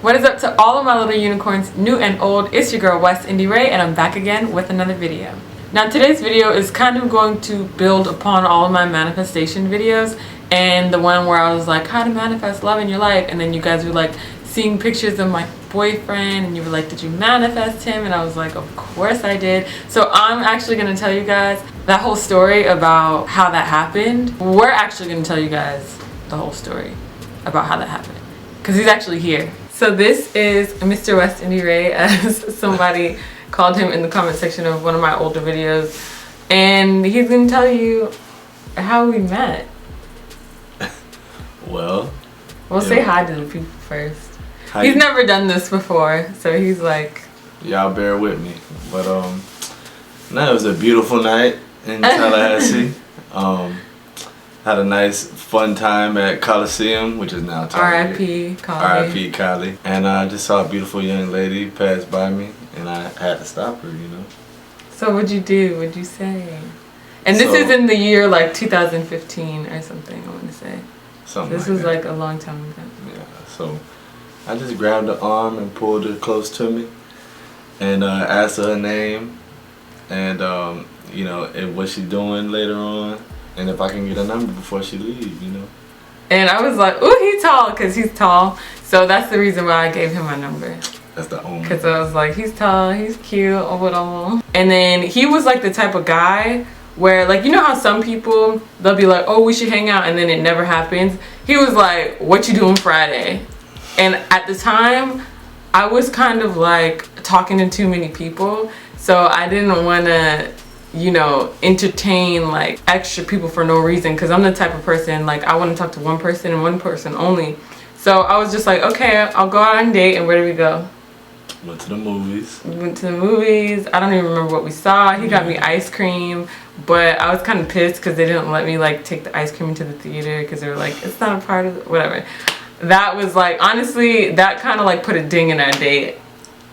What is up to all of my little unicorns, new and old? It's your girl West Indie Ray, and I'm back again with another video. Now today's video is kind of going to build upon all of my manifestation videos, and the one where I was like, how to manifest love in your life, and then you guys were like seeing pictures of my boyfriend and you were like, did you manifest him? And I was like, of course I did. So I'm actually going to tell you guys that whole story about how that happened. We're actually going to tell you guys the whole story about how that happened because he's actually here. So this is Mr. West Indie Ray, as somebody called him in the comment section of one of my older videos, and he's going to tell you how we met. We'll say hi to the people first. Hi. He's never done this before, so he's like, y'all bear with me. But no, it was a beautiful night in Tallahassee. Had a nice fun time at Coliseum, which is now Target. R.I.P. Collie. R.I.P. Collie. And I just saw a beautiful young lady pass by me, and I had to stop her, you know. So what'd you do? What'd you say? And this is in the year like 2015 or something, I want to say. Something this like was that. like a long time ago. Yeah, so I just grabbed her arm and pulled her close to me and asked her name and, you know, and what she's doing later on. And if I can get a number before she leaves, you know. And I was like, ooh, he's tall, because he's tall. So that's the reason why I gave him my number. That's the only. Because I was like, he's tall, he's cute, or whatever. And then he was like the type of guy where, like, you know how some people, they'll be like, oh, we should hang out, and then it never happens. He was like, what you doing Friday? And at the time, I was kind of like talking to too many people. So I didn't want to, you know, entertain like extra people for no reason, because I'm the type of person like I want to talk to one person and one person only. So I was just like, okay, I'll go out on a date. And where did we go? Went to the movies. We went to the movies. I don't even remember what we saw. He got me ice cream, but I was kind of pissed because they didn't let me like take the ice cream into the theater because they were like, it's not a part of it, whatever. That was like, honestly, that kind of like put a ding in our date.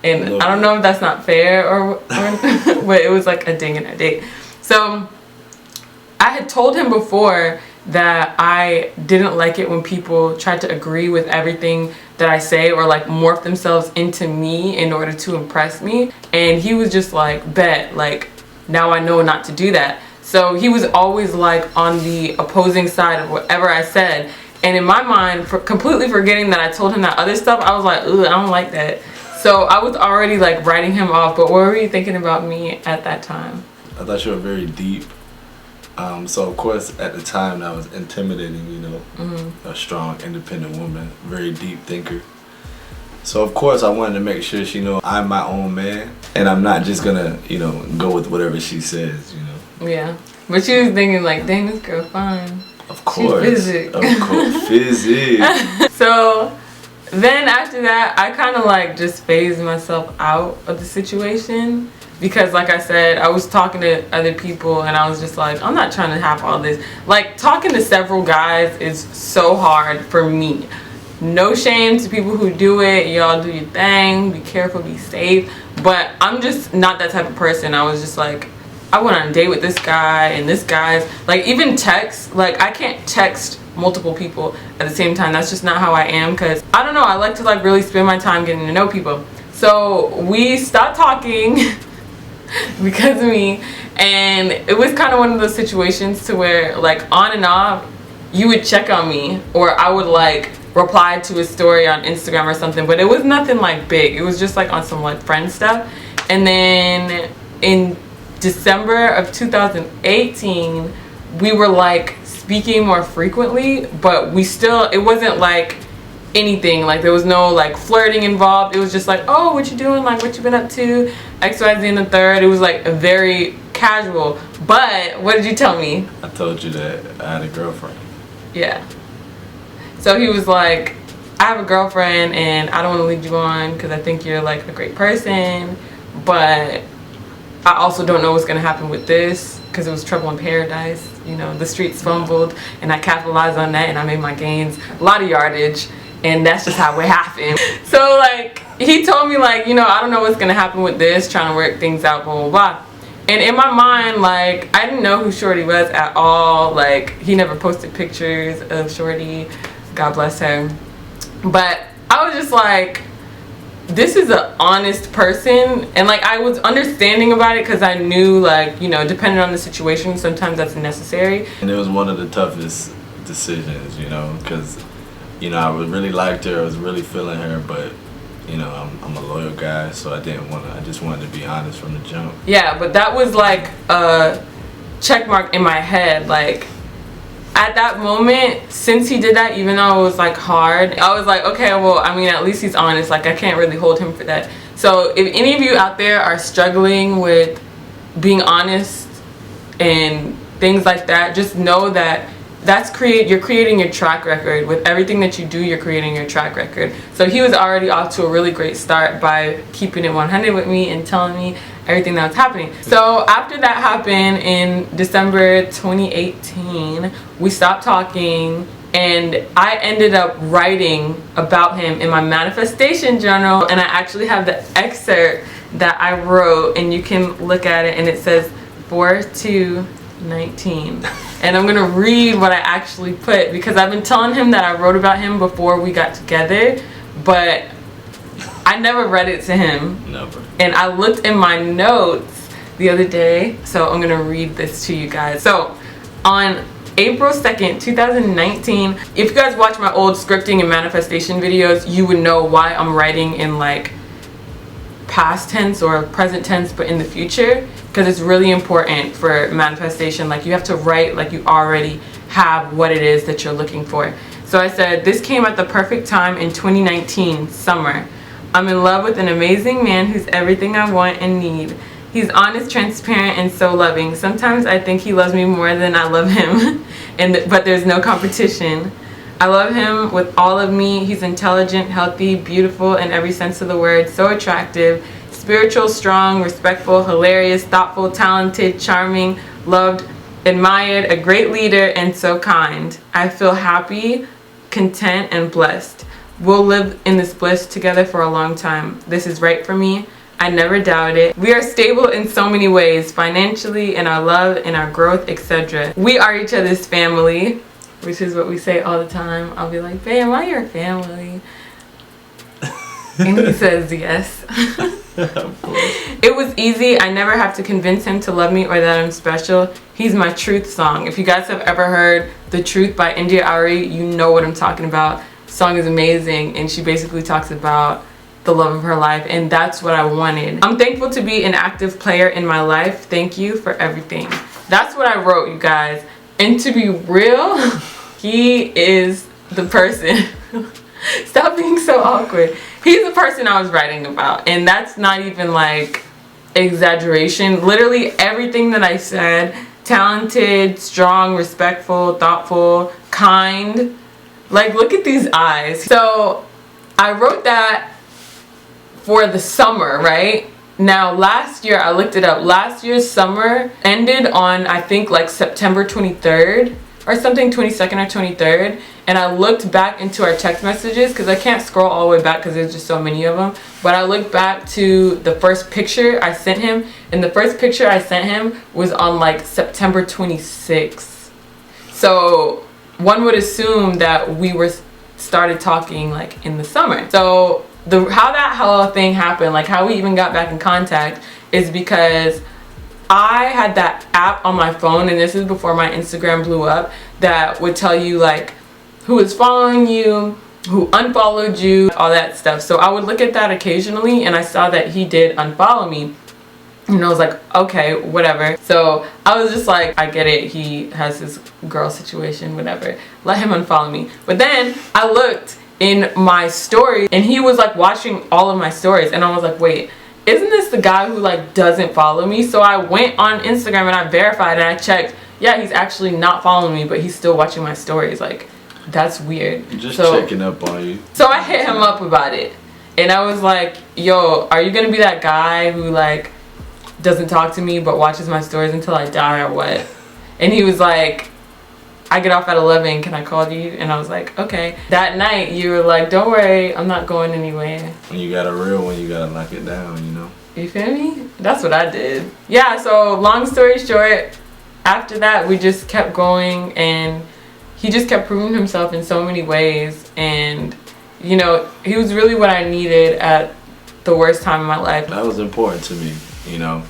And I don't know if that's not fair or but it was like a ding in our date. So I had told him before that I didn't like it when people tried to agree with everything that I say or like morph themselves into me in order to impress me. And he was just like, bet, like now I know not to do that. So he was always like on the opposing side of whatever I said. And in my mind, completely forgetting that I told him that other stuff, I was like, ugh, I don't like that. So I was already like writing him off. But what were you thinking about me at that time? I thought you were very deep. So of course at the time that was intimidating, you know, a strong, independent woman, very deep thinker. So of course I wanted to make sure she know I'm my own man and I'm not just gonna, you know, go with whatever she says, you know. Yeah, but she was thinking like, dang, this girl fine. Of course. She's physic. Of course, physic. So then after that, I kind of like just phased myself out of the situation. Because like I said, I was talking to other people and I was just like, I'm not trying to have all this. Like talking to several guys is so hard for me. No shame to people who do it. Y'all do your thing. Be careful, be safe. But I'm just not that type of person. I was just like, I went on a date with this guy and this guy's like even text. Like I can't text multiple people at the same time. That's just not how I am. Because I don't know. I like to like really spend my time getting to know people. So we stopped talking. Because of me, and it was kind of one of those situations to where like on and off you would check on me or I would like reply to a story on Instagram or something, but it was nothing like big. It was just like on some like friend stuff. And then in December of 2018 we were like speaking more frequently, but we still, it wasn't like anything, like there was no like flirting involved. It was just like, oh, what you doing, like what you been up to, XYZ and the third. It was like a very casual. But what did you tell me? I told you that I had a girlfriend. Yeah. So he was like, I have a girlfriend and I don't want to lead you on because I think you're like a great person, but I also don't know what's gonna happen with this because it was trouble in paradise. You know, the streets fumbled and I capitalized on that and I made my gains, a lot of yardage. And that's just how it happened. So like he told me like, you know, I don't know what's gonna happen with this, trying to work things out, blah blah blah. And in my mind, like I didn't know who Shorty was at all. Like he never posted pictures of Shorty, God bless her. But I was just like, this is an honest person, and like I was understanding about it because I knew, like, you know, depending on the situation, sometimes that's necessary. And it was one of the toughest decisions, you know, because, you know, I really liked her, I was really feeling her, but, you know, I'm a loyal guy, so I just wanted to be honest from the jump. Yeah, but that was like a check mark in my head. Like, at that moment, since he did that, even though it was like hard, I was like, okay, well, I mean, at least he's honest. Like, I can't really hold him for that. So if any of you out there are struggling with being honest and things like that, just know that you're creating your track record. With everything that you do, you're creating your track record. So he was already off to a really great start by keeping it 100 with me and telling me everything that was happening. So after that happened in December 2018, we stopped talking, and I ended up writing about him in my manifestation journal, and I actually have the excerpt that I wrote, and you can look at it, and it says 4/2/19. And I'm gonna read what I actually put, because I've been telling him that I wrote about him before we got together, but I never read it to him. Never. And I looked in my notes the other day, so I'm gonna read this to you guys. So on April 2nd, 2019, if you guys watch my old scripting and manifestation videos, you would know why I'm writing in like past tense or present tense, but in the future, because it's really important for manifestation. Like, you have to write like you already have what it is that you're looking for. So I said, this came at the perfect time in 2019 summer. I'm in love with an amazing man who's everything I want and need. He's honest, transparent, and so loving. Sometimes I think he loves me more than I love him, but there's no competition. I love him with all of me. He's intelligent, healthy, beautiful in every sense of the word, so attractive, spiritual, strong, respectful, hilarious, thoughtful, talented, charming, loved, admired, a great leader, and so kind. I feel happy, content, and blessed. We'll live in this bliss together for a long time. This is right for me. I never doubt it. We are stable in so many ways, financially, in our love, in our growth, etc. We are each other's family, which is what we say all the time. I'll be like, babe, am I your family? And he says yes. Of course. It was easy. I never have to convince him to love me or that I'm special. He's my truth song. If you guys have ever heard The Truth by India Ari, you know what I'm talking about. The song is amazing, and she basically talks about the love of her life, and that's what I wanted. I'm thankful to be an active player in my life. Thank you for everything. That's what I wrote, you guys. And to be real, he is the person. Stop being so awkward. He's the person I was writing about, and that's not even like exaggeration. Literally everything that I said: talented, strong, respectful, thoughtful, kind. Like, look at these eyes. So I wrote that for the summer, right? Now last year, I looked it up, last year's summer ended on, I think, like September 23rd or something, 22nd or 23rd. And I looked back into our text messages, because I can't scroll all the way back because there's just so many of them. But I looked back to the first picture I sent him, and the first picture I sent him was on like September 26th. So one would assume that we started talking like in the summer. So how that whole thing happened, like how we even got back in contact, is because I had that app on my phone, and this is before my Instagram blew up, that would tell you like who is following you, who unfollowed you, all that stuff. So I would look at that occasionally, and I saw that he did unfollow me. And I was like, okay, whatever. So I was just like, I get it. He has his girl situation, whatever. Let him unfollow me. But then I looked in my story, and he was like watching all of my stories. And I was like, wait, isn't this the guy who like doesn't follow me? So I went on Instagram and I verified, and I checked. Yeah, he's actually not following me, but he's still watching my stories. Like, that's weird. Just checking up on you. So I hit him up about it. And I was like, yo, are you going to be that guy who like doesn't talk to me but watches my stories until I die or what? And he was like, I get off at 11, can I call you? And I was like, okay. That night you were like, don't worry, I'm not going anywhere. When you got a real one, you gotta lock it down, you know? You feel me? That's what I did. Yeah, so long story short, after that we just kept going, and he just kept proving himself in so many ways. And you know, he was really what I needed at the worst time of my life. That was important to me, you know.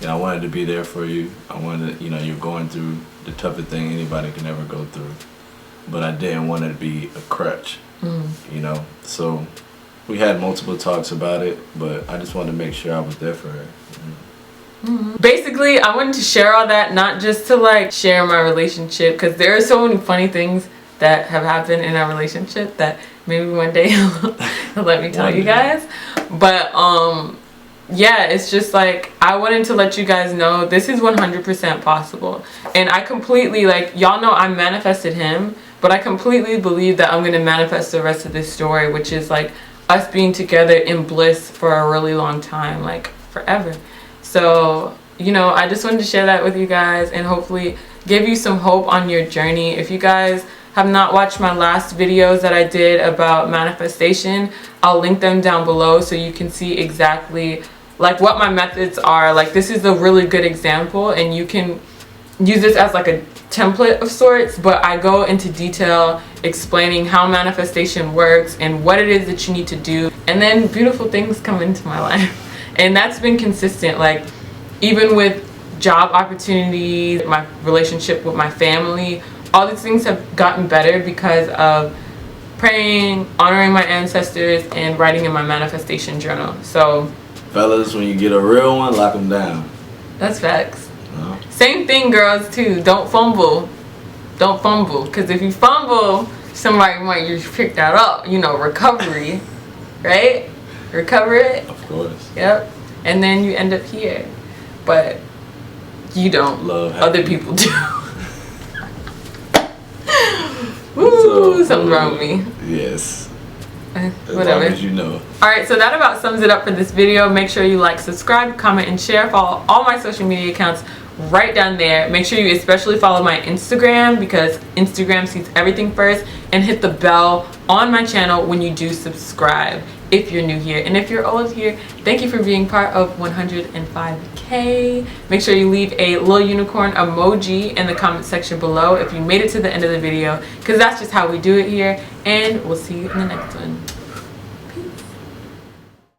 I wanted to be there for you. I wanted, you're going through the toughest thing anybody can ever go through. But I didn't want it to be a crutch, So we had multiple talks about it, but I just wanted to make sure I was there for her. Basically, I wanted to share all that, not just to like share my relationship, because there are so many funny things that have happened in our relationship that maybe one day he'll let me tell you guys. But yeah, it's just like I wanted to let you guys know this is 100% possible. And I completely, like, y'all know I manifested him, but I completely believe that I'm going to manifest the rest of this story, which is like us being together in bliss for a really long time, like forever. So, I just wanted to share that with you guys and hopefully give you some hope on your journey. If you guys have not watched my last videos that I did about manifestation, I'll link them down below so you can see exactly like what my methods are. Like, this is a really good example and you can use this as like a template of sorts, but I go into detail explaining how manifestation works and what it is that you need to do, and then beautiful things come into my life. And that's been consistent, like even with job opportunities, my relationship with my family, all these things have gotten better because of praying, honoring my ancestors, and writing in my manifestation journal. So fellas, when you get a real one, lock them down. That's facts. No. Same thing, girls, too. Don't fumble. Don't fumble. Because if you fumble, somebody might just pick that up. Recovery. Right? Recover it. Of course. Yep. And then you end up here. But you don't. Love other people do. Woo, something's wrong with me. Yes. Whatever. As long as you know. Alright, so that about sums it up for this video. Make sure you like, subscribe, comment, and share. Follow all my social media accounts right down there. Make sure you especially follow my Instagram because Instagram sees everything first, and hit the bell on my channel when you do subscribe if you're new here. And if you're old here, thank you for being part of 105K. Make sure you leave a little unicorn emoji in the comment section below if you made it to the end of the video, because that's just how we do it here. And we'll see you in the next one.